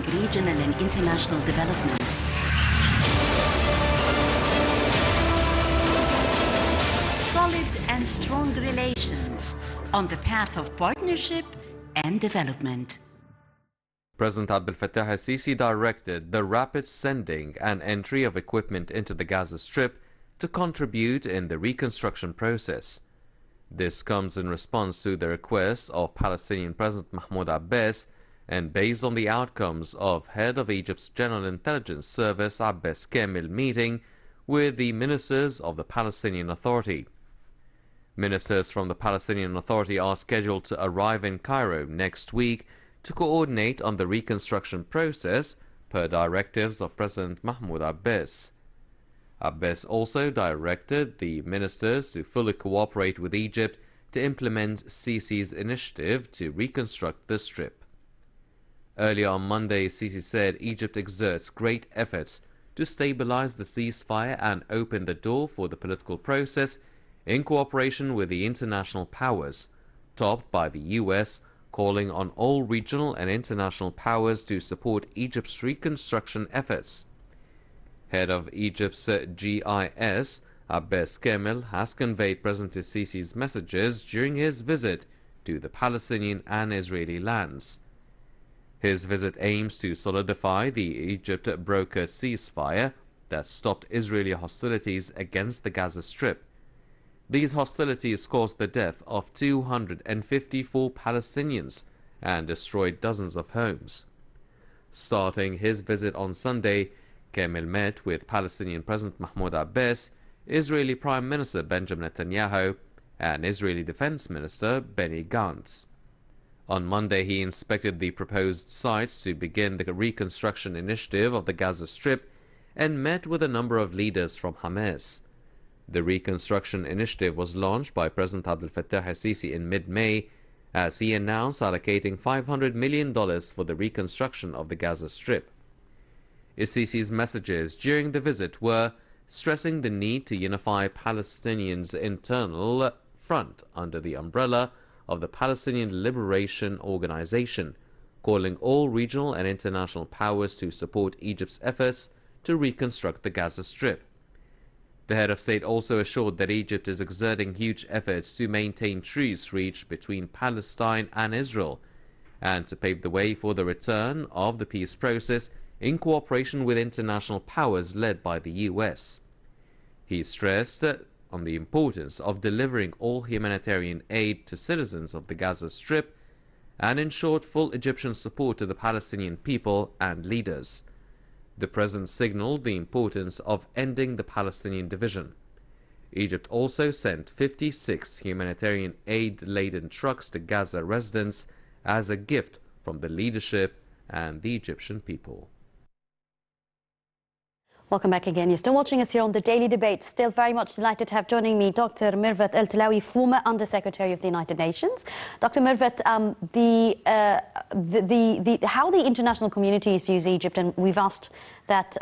regional and international developments. Solid and strong relations on the path of partnership and development. President Abdel Fattah al-Sisi directed the rapid sending and entry of equipment into the Gaza Strip to contribute in the reconstruction process. This comes in response to the request of Palestinian President Mahmoud Abbas and based on the outcomes of head of Egypt's General Intelligence Service Abbas Kamel meeting with the ministers of the Palestinian Authority. Ministers from the Palestinian Authority are scheduled to arrive in Cairo next week to coordinate on the reconstruction process per directives of President Mahmoud Abbas. Abbas also directed the ministers to fully cooperate with Egypt to implement Sisi's initiative to reconstruct the Strip. Earlier on Monday, Sisi said Egypt exerts great efforts to stabilize the ceasefire and open the door for the political process in cooperation with the international powers, topped by the US, calling on all regional and international powers to support Egypt's reconstruction efforts. Head of Egypt's GIS, Abbas Kamel, has conveyed President Sisi's messages during his visit to the Palestinian and Israeli lands. His visit aims to solidify the Egypt-brokered ceasefire that stopped Israeli hostilities against the Gaza Strip. These hostilities caused the death of 254 Palestinians and destroyed dozens of homes. Starting his visit on Sunday, Kamel met with Palestinian President Mahmoud Abbas, Israeli Prime Minister Benjamin Netanyahu, and Israeli Defense Minister Benny Gantz. On Monday, he inspected the proposed sites to begin the reconstruction initiative of the Gaza Strip and met with a number of leaders from Hamas. The reconstruction initiative was launched by President Abdel Fattah al-Sisi in mid-May as he announced allocating $500 million for the reconstruction of the Gaza Strip. Sisi's messages during the visit were stressing the need to unify Palestinians' internal front under the umbrella of the Palestinian Liberation Organization, calling all regional and international powers to support Egypt's efforts to reconstruct the Gaza Strip. The head of state also assured that Egypt is exerting huge efforts to maintain truce reached between Palestine and Israel and to pave the way for the return of the peace process in cooperation with international powers led by the US. He stressed on the importance of delivering all humanitarian aid to citizens of the Gaza Strip and ensured full Egyptian support to the Palestinian people and leaders. The president signaled the importance of ending the Palestinian division. Egypt also sent 56 humanitarian aid-laden trucks to Gaza residents as a gift from the leadership and the Egyptian people. Welcome back again. You're still watching us here on The Daily Debate. Still very much delighted to have joining me Dr. Mervat Talawy, former Under-Secretary of the United Nations. Dr. Mervat, how the international community views Egypt, and we've asked that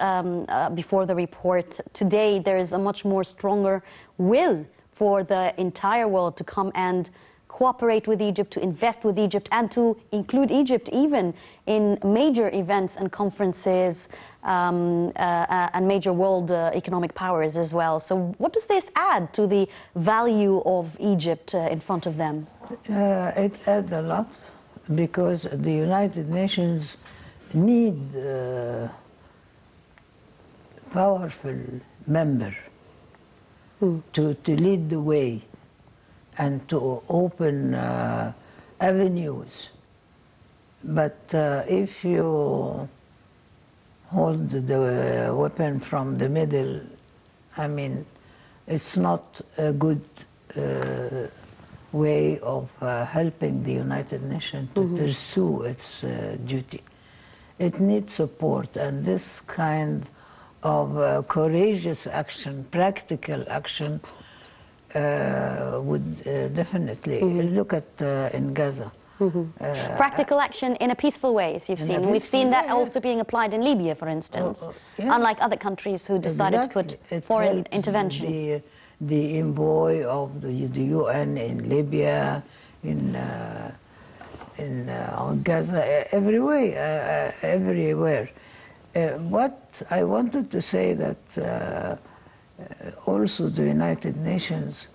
before the report. Today, there is a much more stronger will for the entire world to come and cooperate with Egypt, to invest with Egypt, and to include Egypt even in major events and conferences and major world economic powers as well. So what does this add to the value of Egypt in front of them? It adds a lot because the United Nations need powerful member to lead the way and to open avenues. But if you hold the weapon from the middle, I mean, it's not a good way of helping the United Nations to pursue its duty. It needs support, and this kind of courageous action, practical action, would definitely look at in Gaza. Practical action in a peaceful way, as you've seen. We've seen that also being applied in Libya, for instance, unlike other countries who decided to put foreign intervention. The envoy of the UN in Libya, on Gaza, everywhere. What I wanted to say that also the United Nations,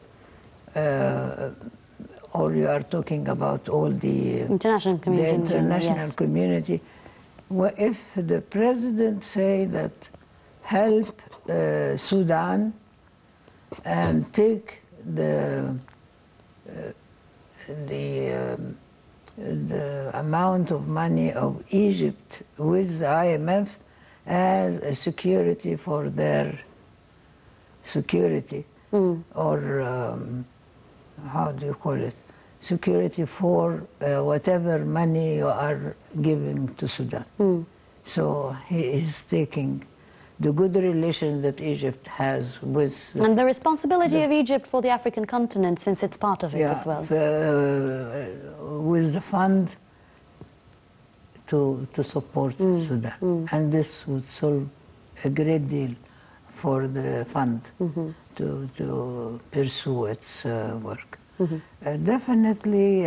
or you are talking about all the international community. The international yes. community. Well, if the president say that help Sudan and take the amount of money of Egypt with the IMF as a security for their security, or how do you call it? Security for whatever money you are giving to Sudan. So he is taking the good relations that Egypt has with... And the responsibility of Egypt for the African continent, since it's part of it as well. With the fund to support Sudan. And this would solve a great deal for the fund to pursue its work. Definitely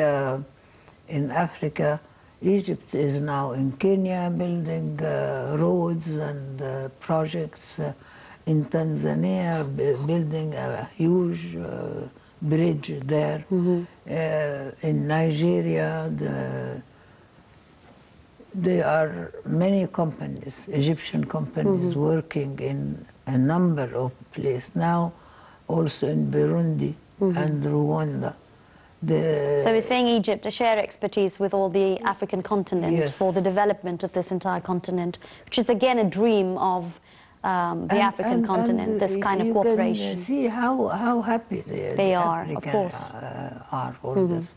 in Africa, Egypt is now in Kenya building roads and projects. In Tanzania, building a huge bridge there. In Nigeria, there are many companies, Egyptian companies, working in a number of places. Now, also in Burundi and Rwanda. So we're saying Egypt to share expertise with all the African continent for the development of this entire continent, which is again a dream of the African continent, this kind of cooperation. You can see how happy they are, Africans of course, are for this,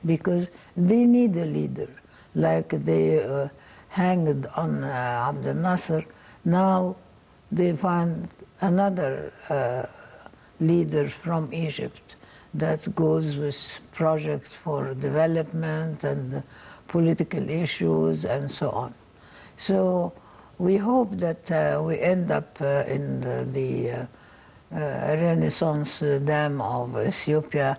because they need a leader, like they hanged on Abdel Nasser. Now they find another leader from Egypt that goes with projects for development and political issues and so on. So we hope that we end up in the Renaissance Dam of Ethiopia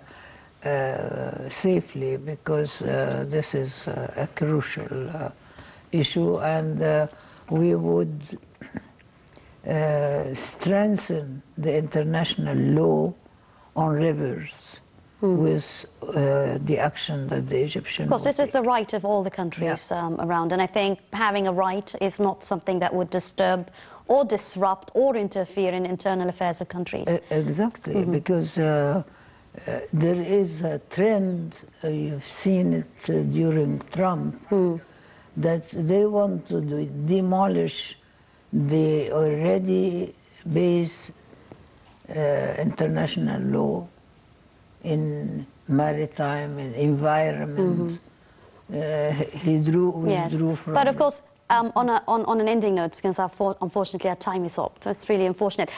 safely, because this is a crucial issue, and we would strengthen the international law on rivers with the action that the Egyptian... Of course, this is the right of all the countries around, and I think having a right is not something that would disturb or disrupt or interfere in internal affairs of countries. Exactly, because there is a trend, you've seen it during Trump, that they want to demolish the already based international law in maritime and environment. He withdrew from... But of course, on an ending note, because unfortunately our time is up, it's really unfortunate.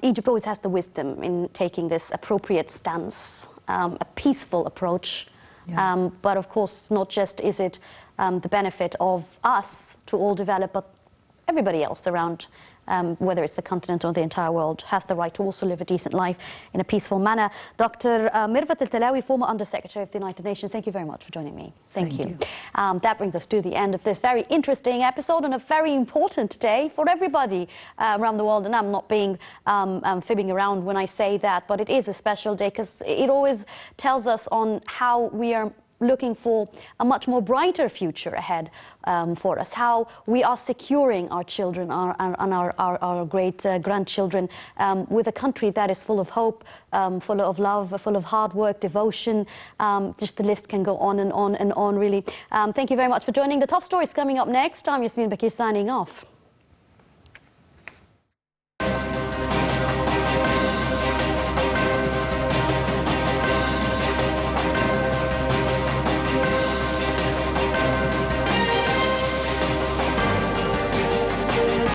Egypt always has the wisdom in taking this appropriate stance, a peaceful approach. But of course, not just is it the benefit of us to all develop, but everybody else around, whether it's the continent or the entire world, has the right to also live a decent life in a peaceful manner. Dr. Mervat Talawy, former Under-Secretary of the United Nations, thank you very much for joining me. Thank you. That brings us to the end of this very interesting episode on a very important day for everybody around the world. And I'm not being fibbing around when I say that, but it is a special day because it always tells us on how we are looking for a much more brighter future ahead for us, how we are securing our children and our great grandchildren with a country that is full of hope, full of love, full of hard work, devotion. Just the list can go on and on and on, really. Thank you very much for joining. The top stories coming up next. I'm Yasmin Bakir signing off.